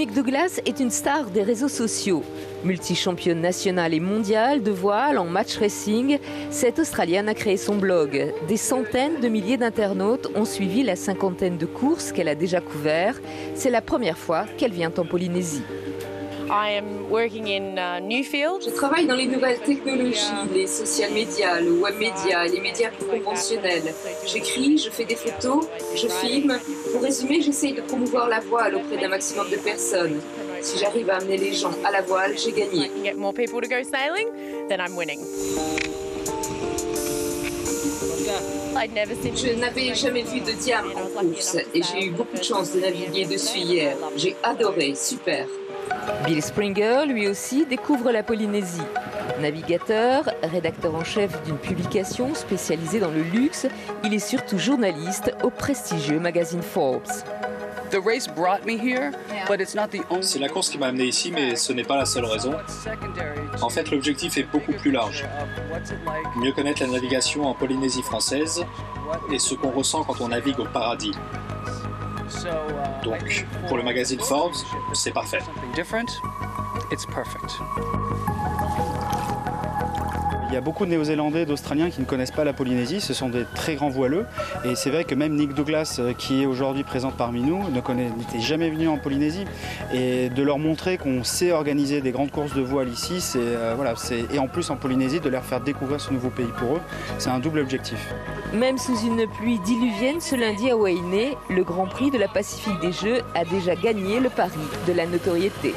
Nick Douglas est une star des réseaux sociaux. Multi-championne nationale et mondiale de voile en match racing, cette Australienne a créé son blog. Des centaines de milliers d'internautes ont suivi la cinquantaine de courses qu'elle a déjà couvertes. C'est la première fois qu'elle vient en Polynésie. Je travaille dans les nouvelles technologies, les social médias, le web média et les médias plus conventionnels. J'écris, je fais des photos, je filme. Pour résumer, j'essaye de promouvoir la voile auprès d'un maximum de personnes. Si j'arrive à amener les gens à la voile, j'ai gagné. Je n'avais jamais vu de diamant en course et j'ai eu beaucoup de chance de naviguer dessus hier. J'ai adoré, super. Bill Springer, lui aussi, découvre la Polynésie. Navigateur, rédacteur en chef d'une publication spécialisée dans le luxe, il est surtout journaliste au prestigieux magazine Forbes. C'est la course qui m'a amené ici, mais ce n'est pas la seule raison. En fait, l'objectif est beaucoup plus large. Mieux connaître la navigation en Polynésie française et ce qu'on ressent quand on navigue au paradis. Donc, pour le magazine Forbes, c'est parfait. Il y a beaucoup de Néo-Zélandais et d'Australiens qui ne connaissent pas la Polynésie, ce sont des très grands voileux. Et c'est vrai que même Nick Douglas, qui est aujourd'hui présent parmi nous, n'était jamais venu en Polynésie. Et de leur montrer qu'on sait organiser des grandes courses de voile ici, et en plus en Polynésie, de leur faire découvrir ce nouveau pays pour eux, c'est un double objectif. Même sous une pluie diluvienne, ce lundi à Wainé, le Grand Prix de la Pacifique des Jeux a déjà gagné le pari de la notoriété.